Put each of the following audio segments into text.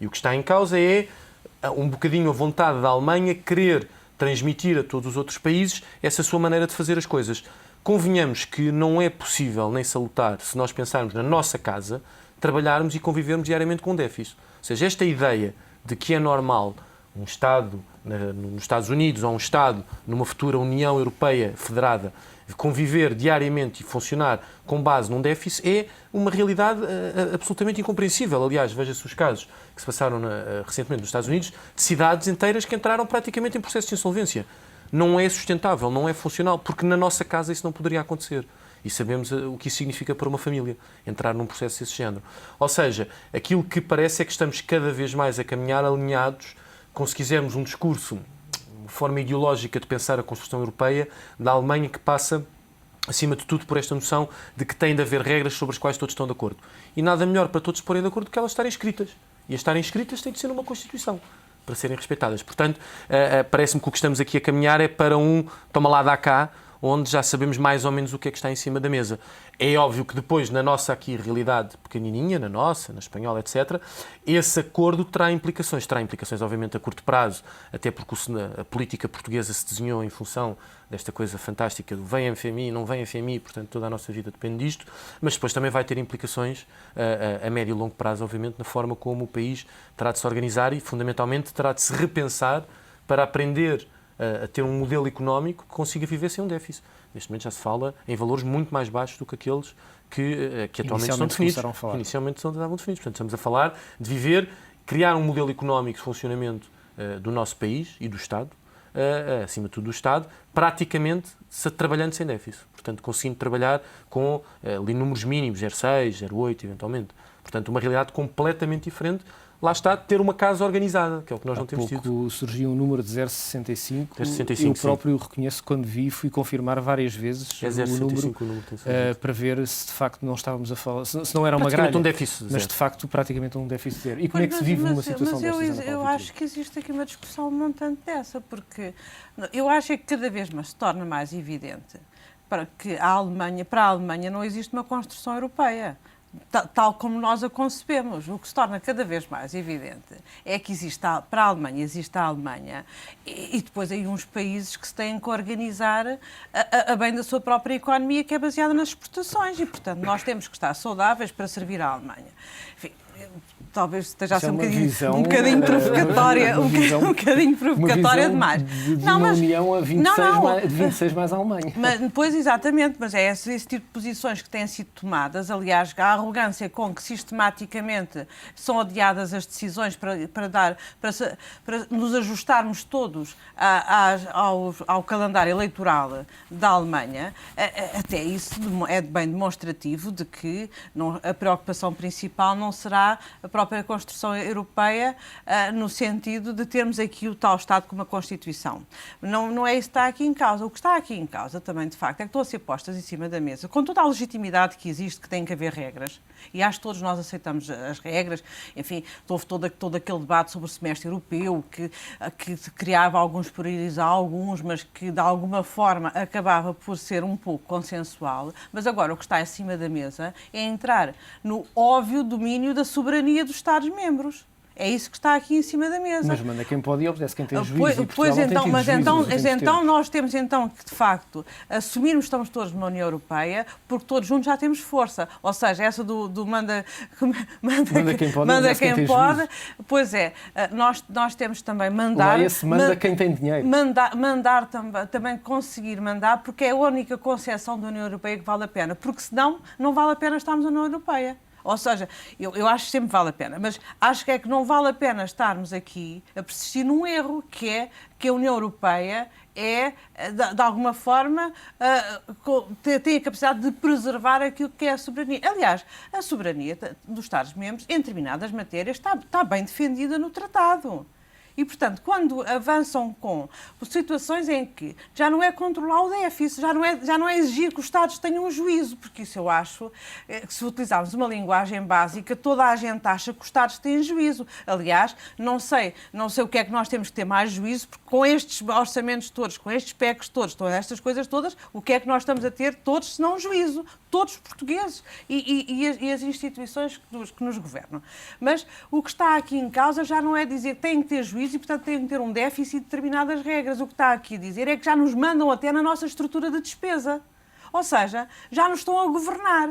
E o que está em causa é um bocadinho a vontade da Alemanha querer transmitir a todos os outros países essa sua maneira de fazer as coisas. Convenhamos que não é possível nem salutar, se nós pensarmos na nossa casa, trabalharmos e convivermos diariamente com déficit. Ou seja, esta ideia de que é normal um Estado nos Estados Unidos ou um Estado numa futura União Europeia federada conviver diariamente e funcionar com base num déficit é uma realidade absolutamente incompreensível. Aliás, veja-se os casos que se passaram recentemente nos Estados Unidos de cidades inteiras que entraram praticamente em processo de insolvência. Não é sustentável, não é funcional, porque na nossa casa isso não poderia acontecer. E sabemos o que isso significa para uma família, entrar num processo desse género. Ou seja, aquilo que parece é que estamos cada vez mais a caminhar alinhados com, se quisermos, um discurso, uma forma ideológica de pensar a construção europeia da Alemanha que passa, acima de tudo, por esta noção de que tem de haver regras sobre as quais todos estão de acordo. E nada melhor para todos se porem de acordo do que elas estarem escritas. E as estarem escritas têm de ser numa Constituição, para serem respeitadas. Portanto, parece-me que o que estamos aqui a caminhar é para um toma lá, dá cá, onde já sabemos mais ou menos o que é que está em cima da mesa. É óbvio que depois, na nossa aqui realidade pequenininha, na nossa, na espanhola, etc., esse acordo terá implicações. Terá implicações, obviamente, a curto prazo, até porque a política portuguesa se desenhou em função desta coisa fantástica do vem FMI, não vem FMI, portanto, toda a nossa vida depende disto, mas depois também vai ter implicações a médio e longo prazo, obviamente, na forma como o país terá de se organizar e, fundamentalmente, terá de se repensar para aprender a ter um modelo económico que consiga viver sem um déficit. Neste momento já se fala em valores muito mais baixos do que aqueles que atualmente são definidos. Inicialmente estavam definidos. Portanto, estamos a falar de viver, criar um modelo económico de funcionamento do nosso país e do Estado, acima de tudo do Estado, praticamente trabalhando sem déficit. Portanto, conseguindo trabalhar com ali números mínimos, 0,6, 0,8, eventualmente. Portanto, uma realidade completamente diferente. Lá está, ter uma casa organizada, que é o que nós não temos tido. Há pouco surgiu um número de 0,65. 0,65, eu próprio reconheço quando vi, fui confirmar várias vezes o número para ver se de facto não estávamos a falar, se não era uma gralha, um déficit, mas de facto praticamente um déficit zero. E como é que se vive numa situação dessas? Eu acho que existe aqui uma discussão montante dessa, porque eu acho que cada vez mais se torna mais evidente para a Alemanha não existe uma construção europeia. Tal como nós a concebemos. O que se torna cada vez mais evidente é que para a Alemanha existe a Alemanha e depois aí uns países que se têm que organizar a bem da sua própria economia, que é baseada nas exportações e, portanto, nós temos que estar saudáveis para servir à Alemanha. Enfim, talvez esteja a ser um bocadinho provocatória, um bocadinho provocatória demais. Uma união a 26 mais a Alemanha. Pois, exatamente, mas é esse tipo de posições que têm sido tomadas. Aliás, a arrogância com que sistematicamente são adiadas as decisões para nos ajustarmos todos ao calendário eleitoral da Alemanha, até isso é bem demonstrativo de que a preocupação principal não será a própria construção europeia, no sentido de termos aqui o tal Estado com uma Constituição. Não é isso que está aqui em causa. O que está aqui em causa também, de facto, é que estão a ser postas em cima da mesa, com toda a legitimidade que existe, que tem que haver regras, e acho que todos nós aceitamos as regras. Enfim, houve todo aquele debate sobre o semestre europeu, que criava alguns prioridades a alguns, mas que de alguma forma acabava por ser um pouco consensual. Mas agora o que está em cima da mesa é entrar no óbvio domínio da soberania dos Estados-membros. É isso que está aqui em cima da mesa. Mas manda quem pode e obedece quem tem juízo. Então nós temos que, de facto, assumirmos que estamos todos na União Europeia, porque todos juntos já temos força. Ou seja, essa do manda quem pode. Pois é, nós temos também mandar... manda quem tem dinheiro. Mandar também conseguir mandar, porque é a única concepção da União Europeia que vale a pena. Porque senão não vale a pena estarmos na União Europeia. Ou seja, eu acho que sempre vale a pena, mas acho que é que não vale a pena estarmos aqui a persistir num erro, que é que a União Europeia de alguma forma, tem a capacidade de preservar aquilo que é a soberania. Aliás, a soberania dos Estados-membros, em determinadas matérias, está bem defendida no Tratado. E, portanto, quando avançam com situações em que já não é controlar o déficit, já não é exigir que os Estados tenham um juízo, porque isso eu acho que, se utilizarmos uma linguagem básica, toda a gente acha que os Estados têm juízo. Aliás, não sei o que é que nós temos que ter mais juízo, porque com estes orçamentos todos, com estes PECs todos, todas estas coisas todas, o que é que nós estamos a ter todos, senão juízo? Todos os portugueses e as instituições que nos governam. Mas o que está aqui em causa já não é dizer que têm que ter juízo e, portanto, têm que ter um déficit de determinadas regras. O que está aqui a dizer é que já nos mandam até na nossa estrutura de despesa. Ou seja, já nos estão a governar.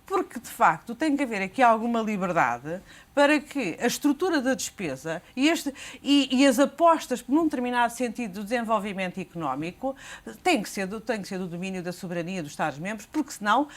Porque, de facto, tem que haver aqui alguma liberdade para que a estrutura da despesa e as apostas num determinado sentido do desenvolvimento económico têm que ser do domínio da soberania dos Estados-membros, porque senão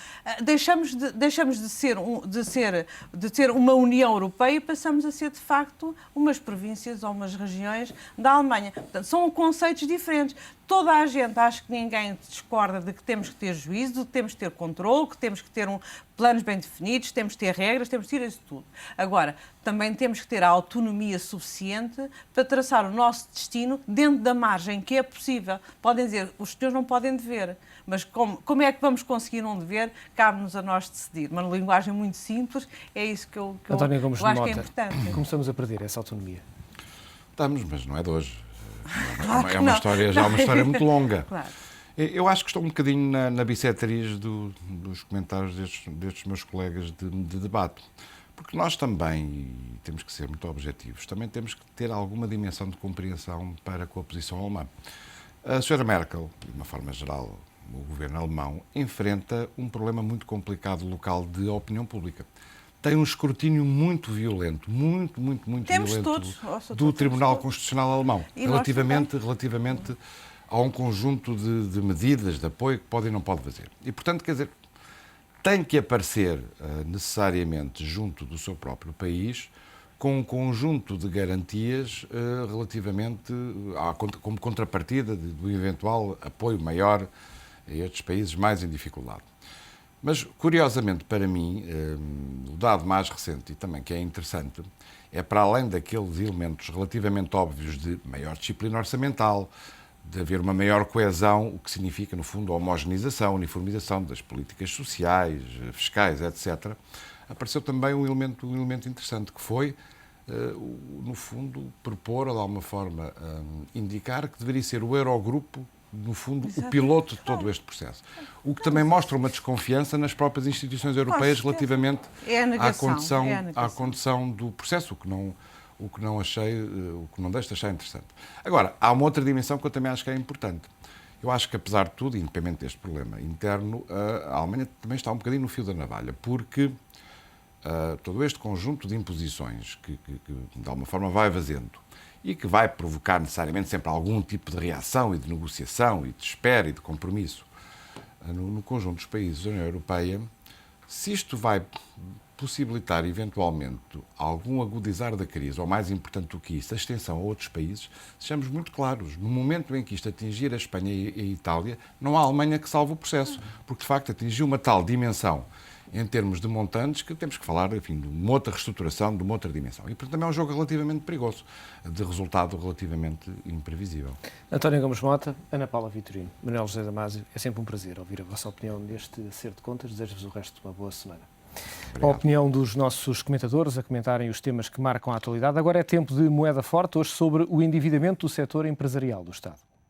deixamos de ser uma União Europeia e passamos a ser, de facto, umas províncias ou umas regiões da Alemanha. Portanto, são conceitos diferentes. Toda a gente, acho que ninguém discorda de que temos que ter juízo, de que temos que ter controle, que temos que ter planos bem definidos, temos que ter regras, temos que ter isso tudo. Agora, também temos que ter a autonomia suficiente para traçar o nosso destino dentro da margem que é possível. Podem dizer, os senhores não podem dever, mas como é que vamos conseguir não dever? Cabe-nos a nós decidir. Uma linguagem muito simples, é isso que eu acho que é importante. Começamos a perder essa autonomia. Estamos, mas não é de hoje. Claro é uma história muito longa. Claro. Eu acho que estou um bocadinho na bissetriz dos comentários destes meus colegas de debate. Porque nós também, e temos que ser muito objetivos, também temos que ter alguma dimensão de compreensão para com a posição alemã. A Sra. Merkel, de uma forma geral, o governo alemão, enfrenta um problema muito complicado local de opinião pública. Tem um escrutínio muito violento, muito violento do Tribunal Constitucional Alemão, relativamente a um conjunto de medidas de apoio que pode e não pode fazer. E, portanto, quer dizer, tem que aparecer necessariamente junto do seu próprio país com um conjunto de garantias relativamente como contrapartida do eventual apoio maior a estes países mais em dificuldade. Mas, curiosamente, para mim, o dado mais recente e também que é interessante é, para além daqueles elementos relativamente óbvios de maior disciplina orçamental, de haver uma maior coesão, o que significa, no fundo, a homogeneização, a uniformização das políticas sociais, fiscais, etc., apareceu também um elemento interessante, que foi, no fundo, propor, ou de alguma forma, indicar que deveria ser o Eurogrupo, no fundo, o piloto de todo este processo. O que também mostra uma desconfiança nas próprias instituições europeias relativamente à condição do processo, o que não deixa de achar interessante. Agora, há uma outra dimensão que eu também acho que é importante. Eu acho que, apesar de tudo, independente deste problema interno, a Alemanha também está um bocadinho no fio da navalha, porque todo este conjunto de imposições que de alguma forma vai fazendo e que vai provocar necessariamente sempre algum tipo de reação e de negociação e de espera e de compromisso no conjunto dos países da União Europeia, se isto vai possibilitar eventualmente algum agudizar da crise, ou mais importante do que isso, a extensão a outros países, sejamos muito claros. No momento em que isto atingir a Espanha e a Itália, não há a Alemanha que salve o processo, porque de facto atingiu uma tal dimensão em termos de montantes, que temos que falar, enfim, de uma outra reestruturação, de uma outra dimensão. E, portanto, também é um jogo relativamente perigoso, de resultado relativamente imprevisível. António Gomes Mota, Ana Paula Vitorino, Manuel José Damasio, é sempre um prazer ouvir a vossa opinião neste Acerto de Contas. Desejo-vos o resto de uma boa semana. Obrigado. A opinião dos nossos comentadores a comentarem os temas que marcam a atualidade. Agora é tempo de moeda forte, hoje sobre o endividamento do setor empresarial do Estado.